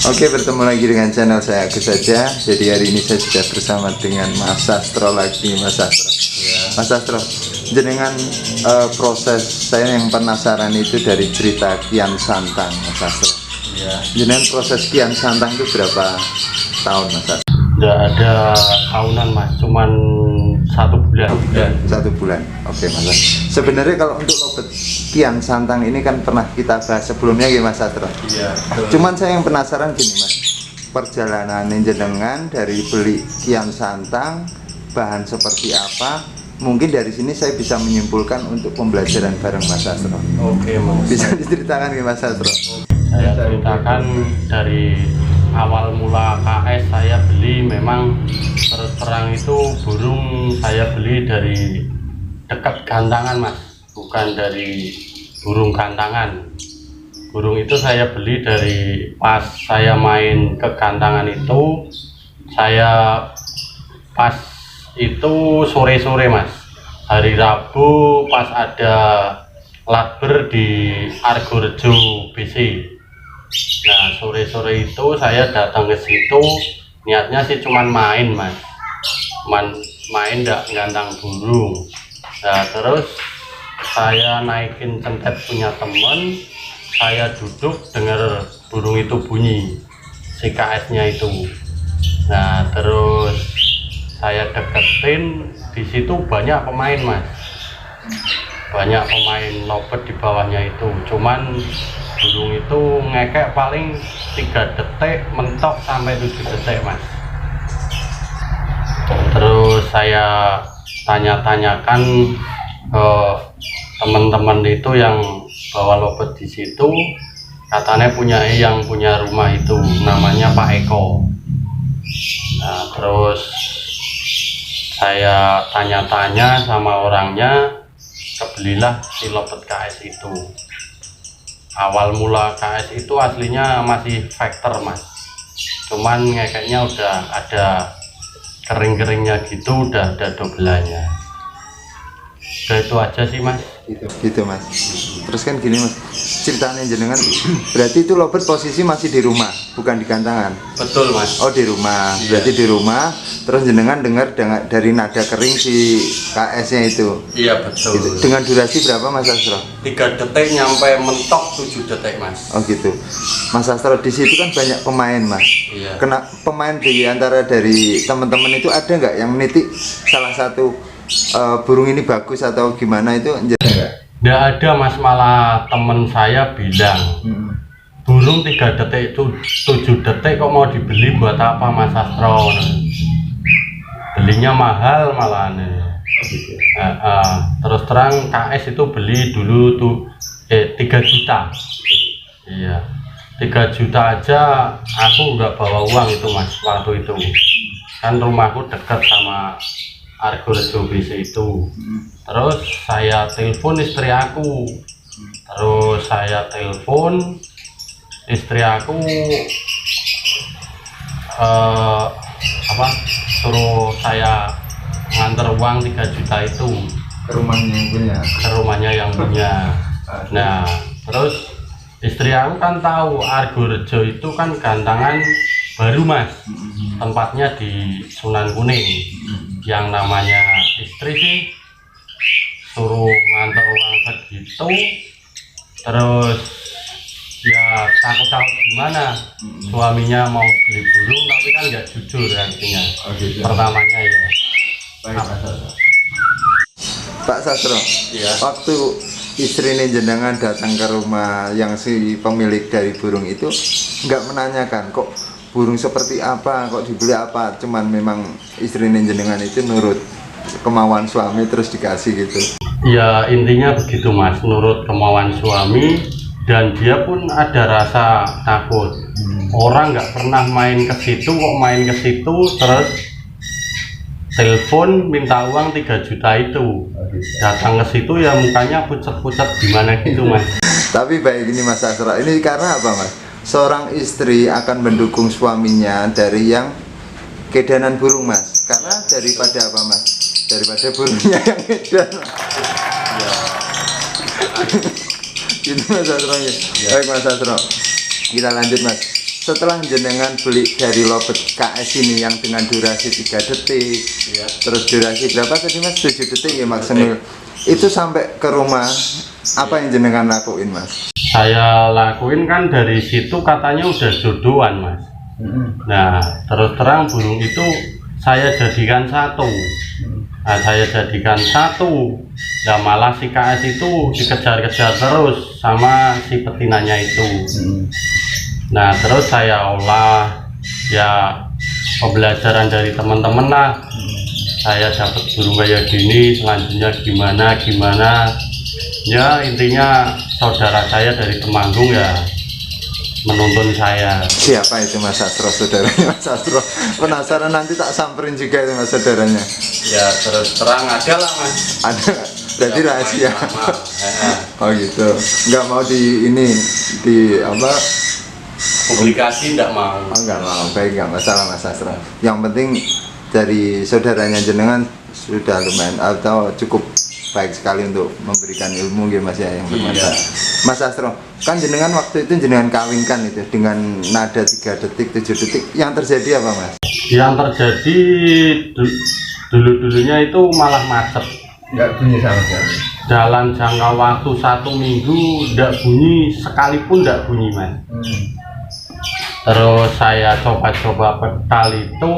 Oke, bertemu lagi dengan channel saya Agus saja. Jadi hari ini saya sudah bersama dengan Mas Sastro lagi. Mas Sastro, Mas Sastro, jenengan proses saya yang penasaran itu dari cerita Kian Santang, Mas Sastro. Jenengan proses Kian Santang itu berapa tahun, Mas Sastro? Nggak ada tahunan mas, cuman 1 bulan. 1 bulan. Oke, Mas Sastro. Sebenarnya kalau untuk lobet Kian Santang ini kan pernah kita bahas sebelumnya ya, Mas Sastro. Iya. Cuman saya yang penasaran gini, Mas, perjalanan jenengan dari beli Kian Santang, bahan seperti apa? Mungkin dari sini saya bisa menyimpulkan untuk pembelajaran bareng Mas Sastro. Oke mas. Bisa diceritakan ke Mas Sastro? Saya ceritakan dari awal mula KS saya beli, memang terus terang itu burung saya beli dari dekat gantangan mas, bukan dari burung gantangan. Burung itu saya beli dari pas saya main ke gantangan itu, saya pas itu sore-sore mas, hari Rabu pas ada latber di Argorejo BC. Nah sore-sore itu saya datang ke situ, niatnya sih cuman main mas, main nggak gantang burung. Nah terus saya naikin centet punya temen, saya duduk dengar burung itu bunyi, si KS nya itu. Nah terus saya deketin, di situ banyak pemain mas, banyak pemain lobet di bawahnya itu. Cuman burung itu ngekek paling 3 detik, mentok sampai 7 detik mas. Terus saya tanya-tanyakan ke teman-teman itu yang bawa lobet di situ, katanya yang punya rumah itu namanya Pak Eko. Nah terus saya tanya-tanya sama orangnya, kebelilah si lobet KS itu. Awal mula KS itu aslinya masih factor mas, cuman ngekeknya udah ada kering-keringnya gitu, udah ada dobelannya. Udah itu aja sih mas. Gitu Mas. Terus kan gini Mas, ceritanya jenengan berarti itu lobet posisi masih di rumah, bukan di gantangan. Betul mas. Oh di rumah, Iya. Berarti di rumah. Terus jenengan dengar dari nada kering si KS nya itu. Iya betul. Gitu. Dengan durasi berapa Mas Sastro? 3 detik nyampe mentok 7 detik mas. Oh gitu. Mas Sastro, di situ kan banyak pemain Mas. Iya. Kena pemain di antara dari teman-teman itu ada nggak yang nitik salah satu burung ini bagus atau gimana itu? Nggak ada mas, malah temen saya bilang burung 3 detik itu 7 detik kok mau dibeli buat apa mas Sastro? Belinya mahal malahan. Terus terang KS itu beli dulu tuh 3 juta. Iya, 3 juta aja aku nggak bawa uang itu mas waktu itu. Kan rumahku dekat sama Argorejo BC itu. Terus saya telepon istri aku. Terus saya telepon istri aku, suruh saya nganter uang 3 juta itu Ke rumahnya yang punya. ke rumahnya yang punya. Nah terus istri aku kan tahu Argorejo itu kan gantangan baru mas, tempatnya di Sunan Kuning. Yang namanya istri sih suruh nganter uang segitu, terus ya takut-takut gimana, suaminya mau beli burung tapi kan nggak jujur artinya. Gitu. Pertamanya ya. Pak Sastro, Iya. waktu istri jenengan datang ke rumah yang si pemilik dari burung itu nggak menanyakan kok burung seperti apa, kok dibeli apa, cuman memang istri jenengan itu nurut kemauan suami terus dikasih gitu. Ya intinya begitu mas, nurut kemauan suami, dan dia pun ada rasa takut. Orang nggak pernah main ke situ, kok main ke situ terus telepon minta uang 3 juta itu. Datang ke situ ya mukanya pucat-pucat gimana gitu mas. Tapi baik ini Mas Sastro, ini karena apa Mas? Seorang istri akan mendukung suaminya dari yang kedanan burung Mas, karena daripada apa Mas? Daripada burungnya yang edan. Gitu Mas Sastro. Baik Mas Sastro, kita lanjut Mas. setelah jenengan beli dari lobet KS ini yang dengan durasi 3 detik, Iya. terus durasi berapa tadi mas? 7 detik ya maksimal. Itu sampai ke rumah, apa yang jenengan lakuin mas? Saya lakuin kan dari situ katanya udah jodohan mas. Nah terus terang burung itu saya jadikan satu. Nah saya jadikan satu. Ya malah si KS itu dikejar-kejar terus sama si betinanya itu. Nah terus saya olah, ya pembelajaran dari teman-teman lah. Saya dapat burung kayak gini, selanjutnya gimana. Ya intinya saudara saya dari Temanggung ya menuntun saya. Siapa itu Mas Sastro, saudaranya Mas Sastro? Penasaran, nanti tak samperin juga itu mas saudaranya. Ya terus terang ada lah mas. Ada, berarti Ya, rahasia. sama. Oh gitu, nggak mau di ini, di apa? Publikasi tidak mau. Oh nggak mau, baik, nggak masalah Mas Sastro. Yang penting dari saudaranya jenengan sudah lumayan atau cukup baik sekali untuk memberikan ilmu gitu mas ya, yang bermanfaat. Mas Sastro, kan jenengan waktu itu jenengan kawinkan itu dengan nada 3 detik, 7 detik, yang terjadi apa mas? Yang terjadi dulu-dulunya itu malah macet. Nggak bunyi sama sekali. Dalam jangka waktu 1 minggu tidak bunyi, sekalipun tidak bunyi mas. Terus saya coba-coba petal itu,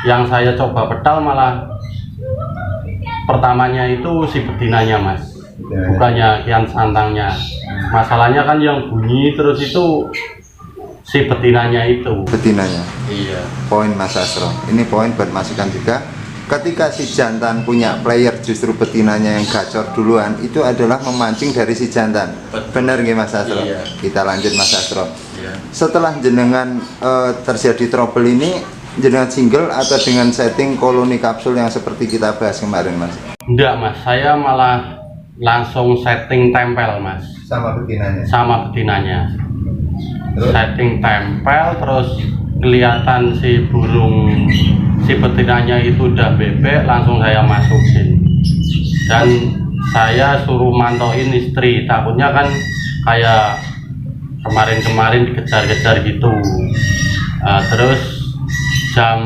yang saya coba petal malah pertamanya itu si betinanya mas, bukannya kian santangnya. Masalahnya kan yang bunyi terus itu si betinanya itu. Betinanya. Iya. Poin Mas Sastro, ini poin buat masukan juga. Ketika si jantan punya player, justru betinanya yang gacor duluan, itu adalah memancing dari si jantan. Benar nggih Mas Sastro? Iya. Kita lanjut Mas Sastro. Iya. Setelah jenengan terjadi trouble ini, jenengan single atau dengan setting koloni kapsul yang seperti kita bahas kemarin mas? Enggak mas, saya malah langsung setting tempel mas. Sama betinanya? Sama betinanya. Terus? Setting tempel, terus kelihatan si burung, si betinanya itu udah bebek, langsung saya masukin. Dan saya suruh mantauin istri, takutnya kan kayak kemarin-kemarin dikejar-kejar gitu. Terus jam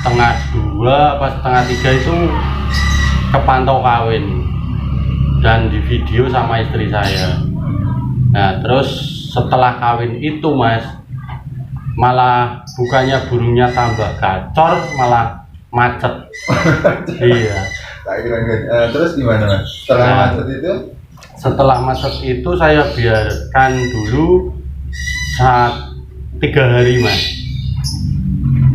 1:30 apa 1:30 itu kepantau kawin dan di video sama istri saya. Nah terus setelah kawin itu mas, malah bukannya burungnya tambah gacor, malah macet. Iya. Terus gimana mas? Setelah macet itu? Setelah macet itu saya biarkan dulu 3 hari mas.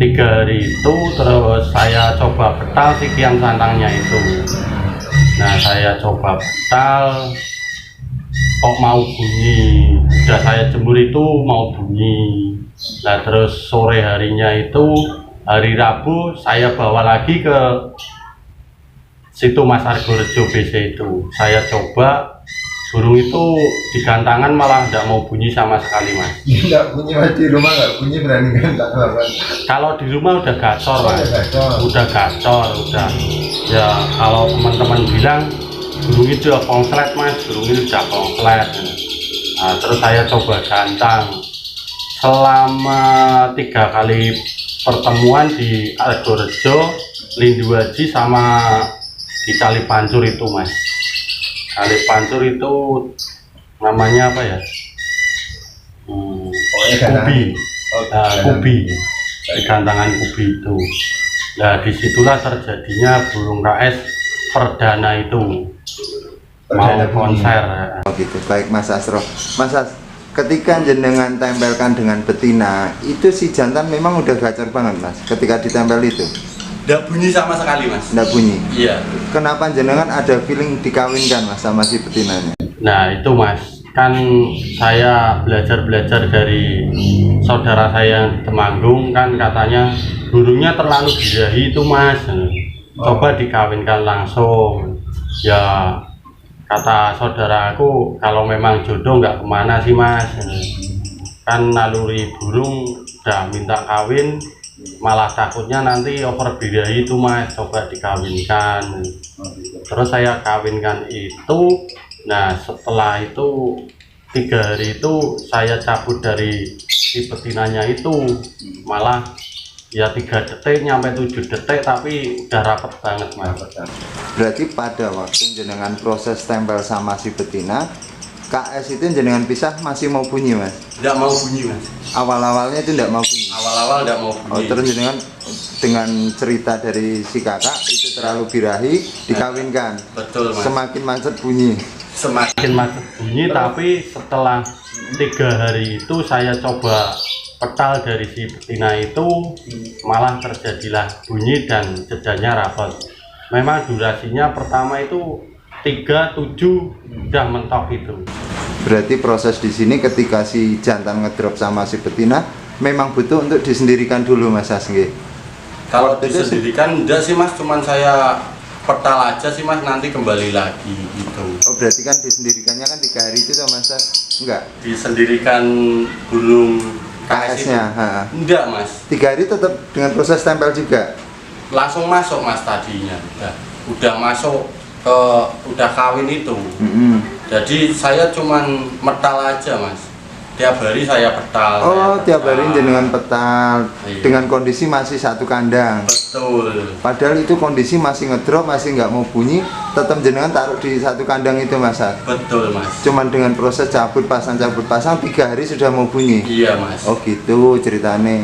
3 hari itu terus saya coba betal si kian santangnya itu. Nah saya coba betal, kok mau bunyi, udah saya jemur itu mau bunyi. Nah terus sore harinya itu hari Rabu saya bawa lagi ke situ Mas Argorejo BC itu. Saya coba, burung itu di gantangan malah tidak mau bunyi sama sekali mas. Nggak bunyi mas, di rumah nggak bunyi, berani kan? Kalau di rumah udah gacor mas, udah gacor, udah. Ya kalau teman-teman bilang burung itu udah konslet mas, burung itu udah konslet. Nah, terus saya coba gantang selama 3 kali pertemuan di Argorejo, Lindu Haji sama di Kali Pancur itu mas. Kali Pancur itu namanya apa ya? Kubi. Kubi. Di gantangan Kubi itu. Nah disitulah terjadinya burung KS perdana itu. Mau konser. Oh gitu. Baik Mas Sastro. Mas Sastro, ketika jenengan tempelkan dengan betina, itu si jantan memang udah gacor banget mas. Ketika ditempel itu Nggak bunyi sama sekali mas. nggak bunyi. Iya. Kenapa jenengan ada feeling dikawinkan mas sama si betinanya? Nah itu mas, kan saya belajar dari saudara saya yang di Temanggung, kan katanya burungnya terlalu birahi itu mas. Coba dikawinkan langsung. Ya kata saudara aku, kalau memang jodoh nggak kemana sih mas. Kan naluri burung udah minta kawin, malah takutnya nanti over birahi itu mas. Coba dikawinkan. Terus saya kawinkan itu. Nah setelah itu 3 hari itu saya cabut dari si betinanya itu malah ya 3 detik nyampe 7 detik tapi udah rapet banget mas. Berarti pada waktu jenengan proses tempel sama si betina, KS itu jenengan pisah masih mau bunyi mas? Tidak mau bunyi mas. Awal-awalnya itu tidak mau bunyi? Awal-awal tidak mau bunyi. Oh, terus jenengan dengan cerita dari si kakak itu terlalu birahi dikawinkan. Betul mas. Semakin macet bunyi. Semakin macet bunyi, tapi setelah 3 hari itu saya coba petal dari si betina itu malah terjadilah bunyi dan jedanya rapet. Memang durasinya pertama itu 3-7 udah mentok itu. Berarti proses di sini ketika si jantan ngedrop sama si betina memang butuh untuk disendirikan dulu mas Asnge. Kalau disendirikan enggak sih mas, cuman saya petal aja sih mas, nanti kembali lagi gitu. Oh berarti kan disendirikannya kan 3 hari itu toh mas? Enggak? Disendirikan burung KS-nya? Enggak mas. 3 hari tetap dengan proses tempel juga? Langsung masuk mas tadinya, udah masuk ke udah kawin itu. Jadi saya cuman metal aja mas, tiap hari saya petal. Oh tiap hari jenengan petal. Iya. Dengan kondisi masih satu kandang. Betul. Padahal itu kondisi masih ngedrop, masih nggak mau bunyi, tetap jenengan taruh di satu kandang itu mas? Betul mas. Cuman dengan proses cabut pasang 3 hari sudah mau bunyi? Iya mas. Oh gitu ceritanya.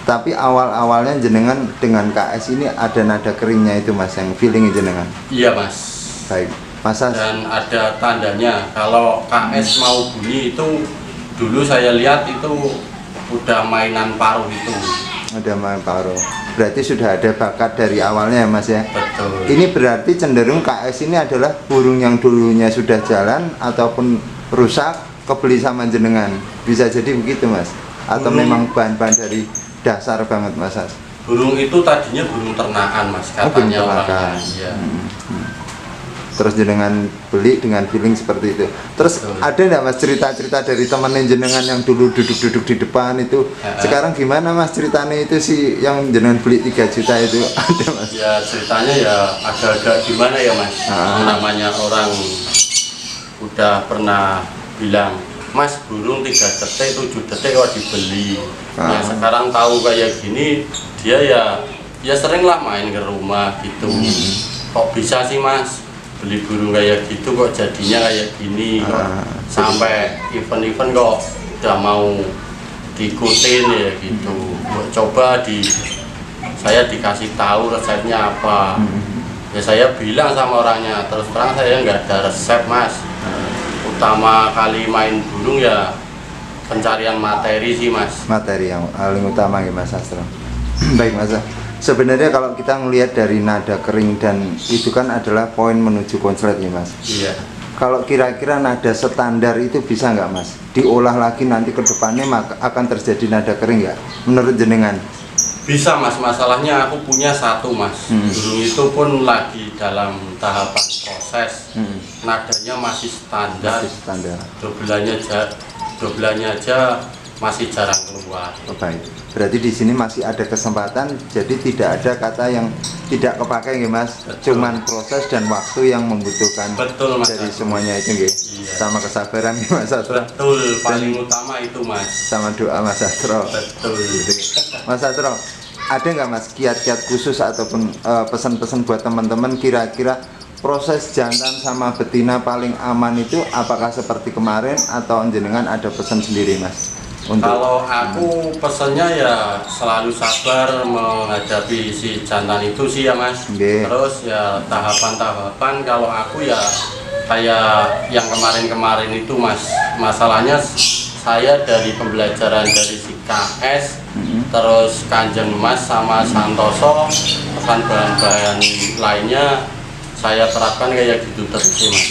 Tapi awal-awalnya jenengan dengan KS ini ada nada keringnya itu mas, yang feelingnya jenengan? Iya mas. Baik masa. Dan ada tandanya kalau KS mau bunyi itu dulu saya lihat itu udah mainan paruh itu. Ada main paruh. Berarti sudah ada bakat dari awalnya ya mas ya? Betul. Ini berarti cenderung KS ini adalah burung yang dulunya sudah jalan ataupun rusak kebeli sama jenengan. Bisa jadi begitu mas? Atau memang bahan-bahan dari dasar banget mas? Burung itu tadinya burung ternakan mas, burung katanya orangnya. ternakan. Iya. Terus jenengan beli dengan feeling seperti itu. Terus ada enggak mas cerita-cerita dari teman jenengan yang dulu duduk-duduk di depan itu? Sekarang gimana mas ceritanya itu sih yang jenengan beli 3 juta itu? Ada mas? Ya ceritanya ya agak-agak gimana ya mas. Namanya orang udah pernah bilang, mas burung 3 detik 7 detik kok dibeli. Ya sekarang tahu kayak gini, dia ya sering lah main ke rumah gitu. Kok bisa sih mas beli burung kayak gitu, kok jadinya kayak gini, kok sampai event-event kok udah mau diikutin ya gitu. Coba saya dikasih tahu resepnya apa, ya saya bilang sama orangnya, terus terang saya nggak ada resep mas. Utama kali main burung ya pencarian materi sih mas. Materi yang paling utama ya mas Astro. Baik mas, sebenarnya kalau kita melihat dari nada kering dan itu kan adalah poin menuju konslet ya mas. Iya. Kalau kira-kira nada standar itu bisa nggak mas diolah lagi nanti ke depannya maka akan terjadi nada kering nggak menurut jenengan? Bisa mas, masalahnya aku punya satu mas. Burung itu pun lagi dalam tahapan proses. Nadanya masih standar. Masih standar. Dobelanya aja masih jarang keluar. Oh, baik. Berarti di sini masih ada kesempatan, jadi tidak ada kata yang tidak kepakai ya mas. Betul. Cuman proses dan waktu yang membutuhkan. Betul, mas. Dari semuanya itu nggih. Iya. Sama kesabaran ya mas Astro. Betul, paling utama itu mas. Sama doa mas Astro. Betul. Mas Astro, ada nggak mas kiat-kiat khusus ataupun pesan-pesan buat teman-teman kira-kira proses jantan sama betina paling aman itu apakah seperti kemarin atau jenengan ada pesan sendiri mas? Kalau aku pesennya ya selalu sabar menghadapi si jantan itu sih ya mas. Terus ya tahapan-tahapan kalau aku ya kayak yang kemarin-kemarin itu mas. Masalahnya saya dari pembelajaran dari si KS, terus Kanjeng Mas sama Santoso, pesan bahan-bahan lainnya saya terapkan kayak gitu terus sih mas.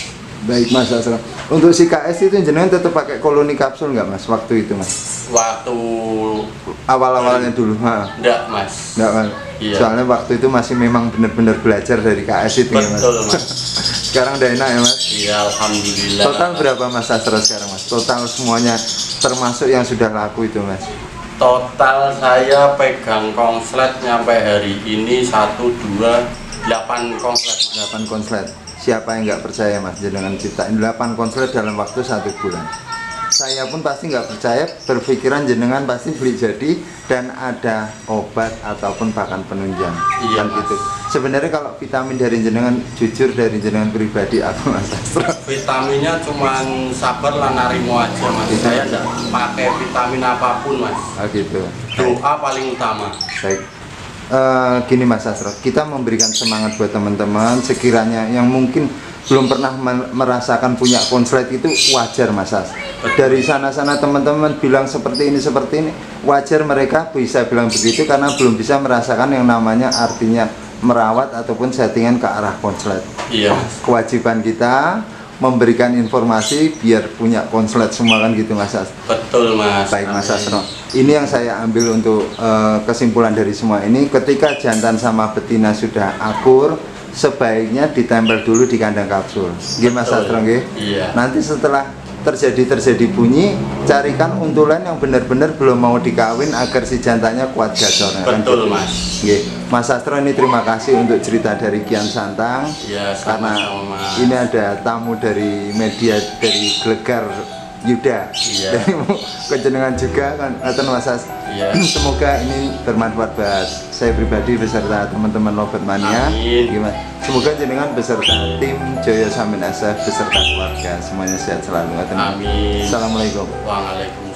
Baik mas Asro. Untuk si KS itu jenengan tetap pakai koloni kapsul nggak mas waktu itu mas? Waktu awal-awalnya dulu? Enggak mas. Enggak mas. Iya. Soalnya waktu itu masih memang benar-benar belajar dari KS itu. Betul ya, mas. Sekarang udah enak ya mas? Iya alhamdulillah. Total berapa mas Asro sekarang mas? Total semuanya termasuk yang sudah laku itu mas? Total saya pegang konslet nyampe hari ini 1, 2, 8 konslet. 8 konslet. Siapa yang nggak percaya mas jenengan ciptain 8 konslet dalam waktu 1 bulan? saya pun pasti nggak percaya, berpikiran jenengan pasti beli jadi dan ada obat ataupun pakan penunjang. Iya, Kan Mas. gitu. Sebenarnya kalau vitamin dari jenengan, jujur dari jenengan pribadi apa Mas Sastro? Vitaminnya cuman sabar lah narimo aja mas. Gitu. Saya nggak pakai vitamin apapun mas. Oh gitu. Doa paling utama. Baik. Gini Mas Sastro, kita memberikan semangat buat teman-teman sekiranya yang mungkin belum pernah merasakan punya konslet itu wajar Mas Sas. Dari sana-sana teman-teman bilang seperti ini, wajar mereka bisa bilang begitu karena belum bisa merasakan yang namanya artinya merawat ataupun settingan ke arah konslet. Iya mas. Kewajiban kita memberikan informasi biar punya konslet semua kan gitu Mas Sas. Betul mas. Baik Mas Amin. Sastro, ini yang saya ambil untuk kesimpulan dari semua ini. Ketika jantan sama betina sudah akur, sebaiknya ditempel dulu di kandang kapsul. Nggih Mas Betul. Sastro nggih? Iya. Nanti setelah terjadi bunyi, carikan untulan yang benar-benar belum mau dikawin agar si jantannya kuat gacornya. Kan Betul gitu. mas. Nggih. Mas Sastro ini terima kasih untuk cerita dari Kian Santang. Iya Karena sama-sama mas. ini ada tamu dari media dari Gelegar Yuda. Iya. Dari kejenengan juga kan ngaten Mas Sas. Iya. Semoga ini bermanfaat buat saya pribadi beserta teman-teman Lovert Mania. Amin. Gimana? Semoga jenengan beserta tim Joyo Samin SF beserta keluarga semuanya sehat selalu. Ngaten. Amin. Assalamualaikum. Waalaikumsalam.